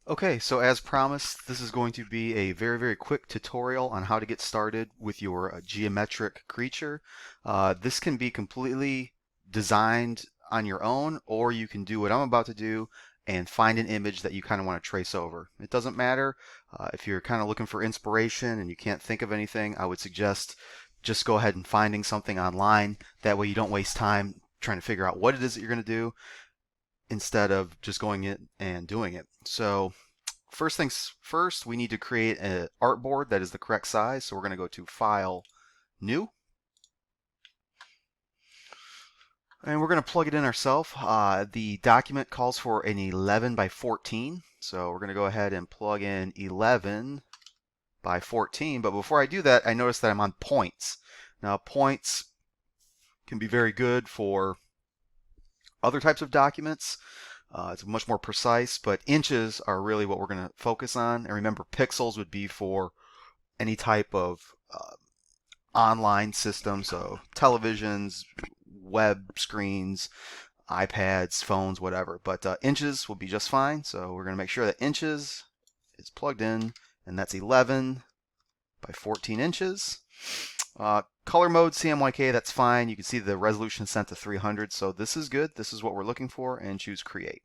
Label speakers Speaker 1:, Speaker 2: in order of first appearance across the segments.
Speaker 1: Okay, so as promised, this is going to be a very quick tutorial on how to get started with your geometric creature. This can be completely designed on your own, or you can do what I'm about to do and find an image that you kind of want to trace over. It doesn't matter. If you're kind of looking for inspiration and you can't think of anything, I would suggest just go ahead and finding something online. That way you don't waste time trying to figure out what it is that you're going to do instead of just going in and doing it. So first things first, we need to create an artboard that is the correct size. So we're going to go to File, New, and we're going to plug it in ourselves. The document calls for an 11 by 14. So we're going to go ahead and plug in 11 by 14. But before I do that, I notice that I'm on points. Now points can be very good for other types of documents. It's much more precise, but inches are really what we're going to focus on. And remember, pixels would be for any type of online system, so televisions, web screens, iPads, phones, whatever. But inches will be just fine. So we're going to make sure that inches is plugged in, and that's 11 by 14 inches. Color mode CMYK, that's fine. You can see the resolution set to 300, so this is good. This is what we're looking for, and choose Create.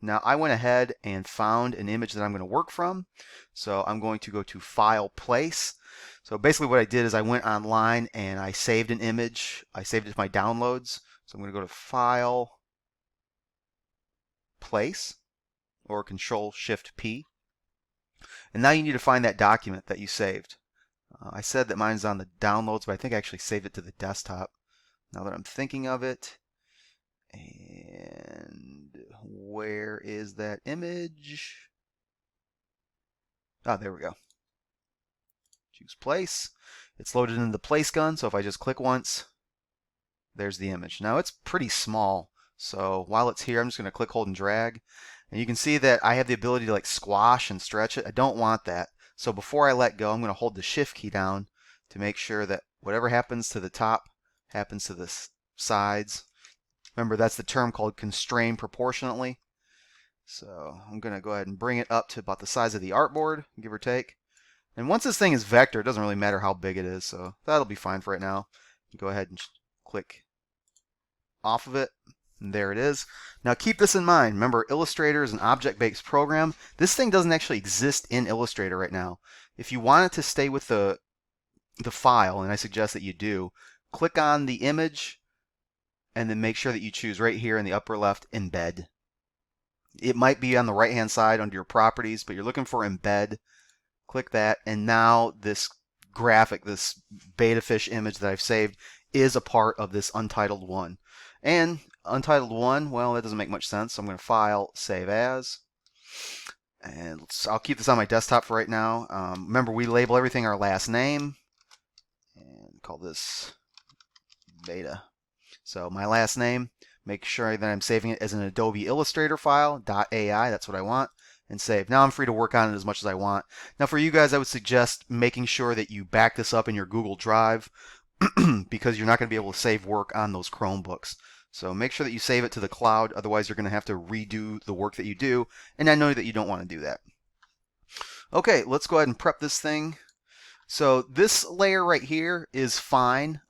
Speaker 1: Now I went ahead and found an image that I'm going to work from. So I'm going to go to File, Place. So basically what I did is I went online and I saved an image. I saved it to my downloads. So I'm going to go to File, Place, or Control-Shift-P. And now you need to find that document that you saved. I said that mine's on the downloads, but I think I actually saved it to the desktop. Now that I'm thinking of it, and where is that image? Ah, there we go. Choose place. It's loaded into the place gun, so if I just click once, there's the image. Now it's pretty small, so while it's here, I'm just going to click, hold, and drag. And you can see that I have the ability to like squash and stretch it. I don't want that. So before I let go, I'm going to hold the Shift key down to make sure that whatever happens to the top happens to the sides. Remember, that's the term called constrain proportionately. So I'm going to go ahead and bring it up to about the size of the artboard, give or take. And once this thing is vector, it doesn't really matter how big it is, so that'll be fine for right now. Go ahead and click off of it, and there it is. Now keep this in mind. Remember, Illustrator is an object-based program. This thing doesn't actually exist in Illustrator right now. If you want it to stay with the file, and I suggest that you do, click on the image, and then make sure that you choose right here in the upper left, Embed. It might be on the right-hand side under your properties, but you're looking for Embed. Click that, and now this graphic, this beta fish image that I've saved, is a part of this Untitled 1. And Untitled 1, well, that doesn't make much sense, so I'm going to File, Save As. And I'll keep this on my desktop for right now. Remember, we label everything our last name, and call this beta. So my last name, make sure that I'm saving it as an Adobe Illustrator file, .ai, that's what I want, and save. Now I'm free to work on it as much as I want. Now for you guys, I would suggest making sure that you back this up in your Google Drive because you're not going to be able to save work on those Chromebooks. So make sure that you save it to the cloud, otherwise you're going to have to redo the work that you do, and I know that you don't want to do that. Okay, let's go ahead and prep this thing. So this layer right here is fine.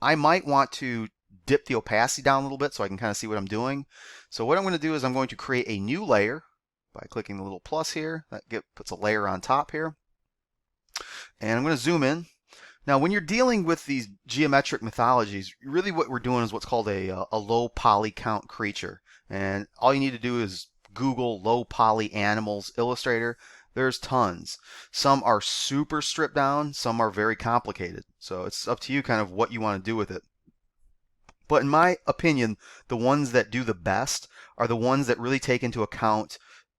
Speaker 1: I might want to dip the opacity down a little bit so I can kind of see what I'm doing. So what I'm going to do is I'm going to create a new layer by clicking the little plus here. That puts a layer on top here. And I'm going to zoom in. Now when you're dealing with these geometric mythologies, really what we're doing is what's called a low poly count creature. And all you need to do is Google low poly animals Illustrator. There's tons. Some are super stripped down, some are very complicated. So it's up to you kind of what you want to do with it. But in my opinion, the ones that do the best are the ones that really take into account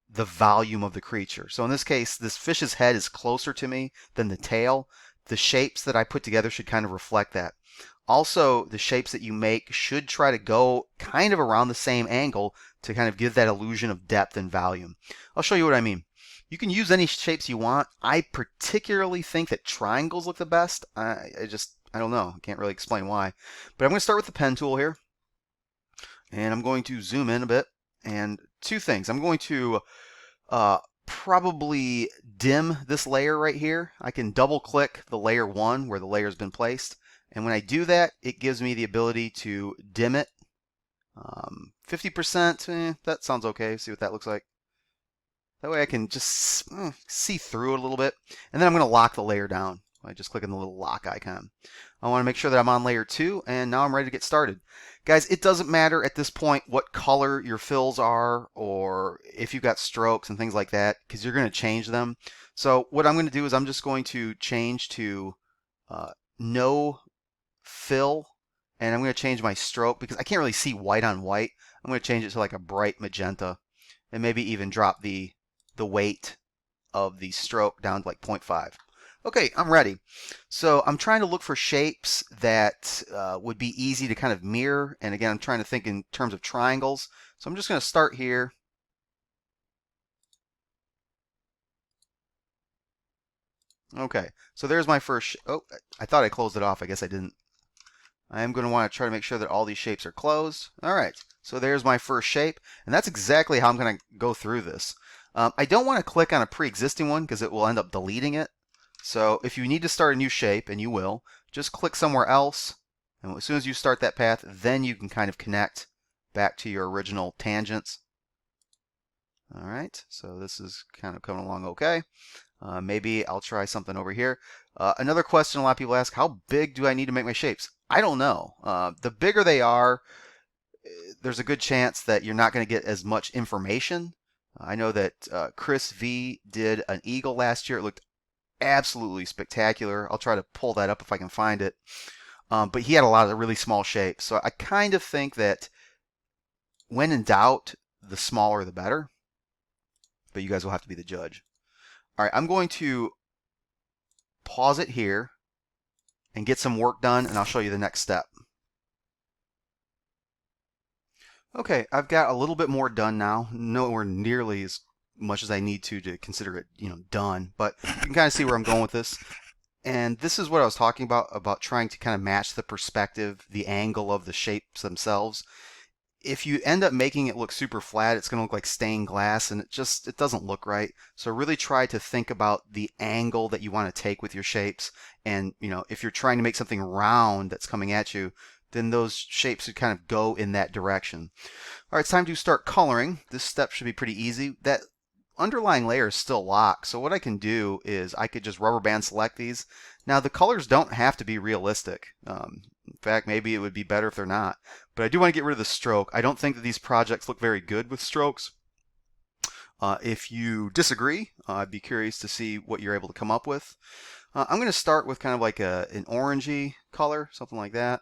Speaker 1: the volume of the creature. So in this case, this fish's head is closer to me than the tail. The shapes that I put together should kind of reflect that. Also, the shapes that you make should try to go kind of around the same angle to kind of give that illusion of depth and volume. I'll show you what I mean. You can use any shapes you want. I particularly think that triangles look the best. I don't know. I can't really explain why. But I'm going to start with the pen tool here. And I'm going to zoom in a bit. And two things. I'm going to Probably dim this layer right here. I can double click the layer 1 where the layer has been placed. And when I do that, it gives me the ability to dim it. 50%, that sounds okay. See what that looks like. That way I can just see through it a little bit. And then I'm going to lock the layer down by just clicking the little lock icon. I want to make sure that I'm on layer 2, and now I'm ready to get started. Guys, it doesn't matter at this point what color your fills are or if you've got strokes and things like that, because you're going to change them. So what I'm going to do is I'm just going to change to no fill, and I'm going to change my stroke because I can't really see white on white. I'm going to change it to like a bright magenta, and maybe even drop the weight of the stroke down to like 0.5. Okay, I'm ready. So I'm trying to look for shapes that would be easy to kind of mirror. And again, I'm trying to think in terms of triangles. So I'm just going to start here. Okay, so there's my first. Oh, I thought I closed it off. I guess I didn't. I am going to want to try to make sure that all these shapes are closed. All right, so there's my first shape. And that's exactly how I'm going to go through this. I don't want to click on a pre-existing one because it will end up deleting it. So if you need to start a new shape, and you will, just click somewhere else. And as soon as you start that path, then you can kind of connect back to your original tangents. All right, so this is kind of coming along okay. Maybe I'll try something over here. Another question a lot of people ask, how big do I need to make my shapes? I don't know. The bigger they are, there's a good chance that you're not going to get as much information. I know that Chris V did an eagle last year. It looked absolutely spectacular. I'll try to pull that up if I can find it. But he had a lot of really small shapes. So I kind of think that when in doubt, the smaller the better. But you guys will have to be the judge. All right, I'm going to pause it here and get some work done, and I'll show you the next step. Okay, I've got a little bit more done now. Nowhere nearly as much as I need to consider it, done. But you can kind of see where I'm going with this. And this is what I was talking about trying to kind of match the perspective, the angle of the shapes themselves. If you end up making it look super flat, it's going to look like stained glass, and it doesn't look right. So really try to think about the angle that you want to take with your shapes. And, if you're trying to make something round that's coming at you, then those shapes would kind of go in that direction. All right, it's time to start coloring. This step should be pretty easy. That underlying layer is still locked, so what I can do is I could just rubber band select these. Now the colors don't have to be realistic. In fact, maybe it would be better if they're not. But I do want to get rid of the stroke. I don't think that these projects look very good with strokes. If you disagree, I'd be curious to see what you're able to come up with. I'm going to start with kind of like an orangey color, something like that.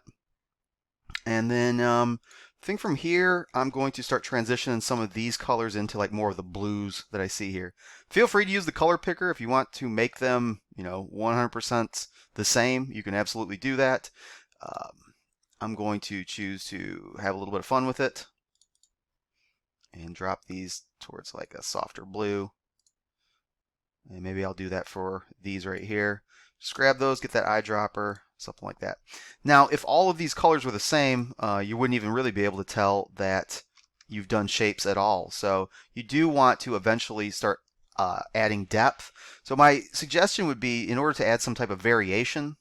Speaker 1: And then I think from here, I'm going to start transitioning some of these colors into like more of the blues that I see here. Feel free to use the color picker if you want to make them, 100% the same. You can absolutely do that. I'm going to choose to have a little bit of fun with it and drop these towards like a softer blue. And maybe I'll do that for these right here. Just grab those, get that eyedropper, something like that. Now, if all of these colors were the same, you wouldn't even really be able to tell that you've done shapes at all. So you do want to eventually start adding depth. So my suggestion would be, in order to add some type of variation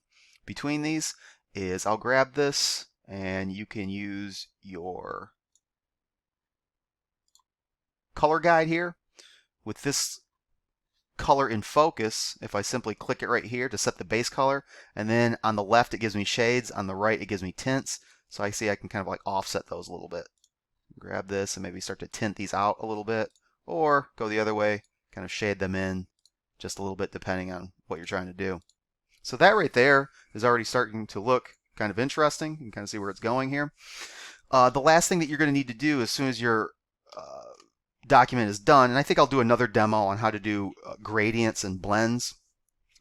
Speaker 1: between these, is I'll grab this, and you can use your color guide here. With this color in focus, if I simply click it right here to set the base color, and then on the left it gives me shades, on the right it gives me tints. So I see I can kind of like offset those a little bit. Grab this and maybe start to tint these out a little bit, or go the other way, kind of shade them in just a little bit depending on what you're trying to do. So that right there is already starting to look kind of interesting. You can kind of see where it's going here. The last thing that you're going to need to do as soon as your document is done, and I think I'll do another demo on how to do gradients and blends,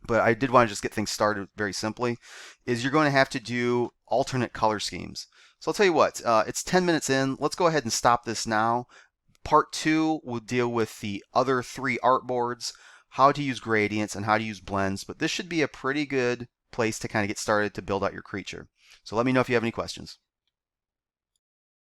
Speaker 1: but I did want to just get things started very simply, is you're going to have to do alternate color schemes. So I'll tell you what, it's 10 minutes in. Let's go ahead and stop this now. Part 2 will deal with the other 3 artboards, how to use gradients and how to use blends, but this should be a pretty good place to kind of get started to build out your creature. So let me know if you have any questions.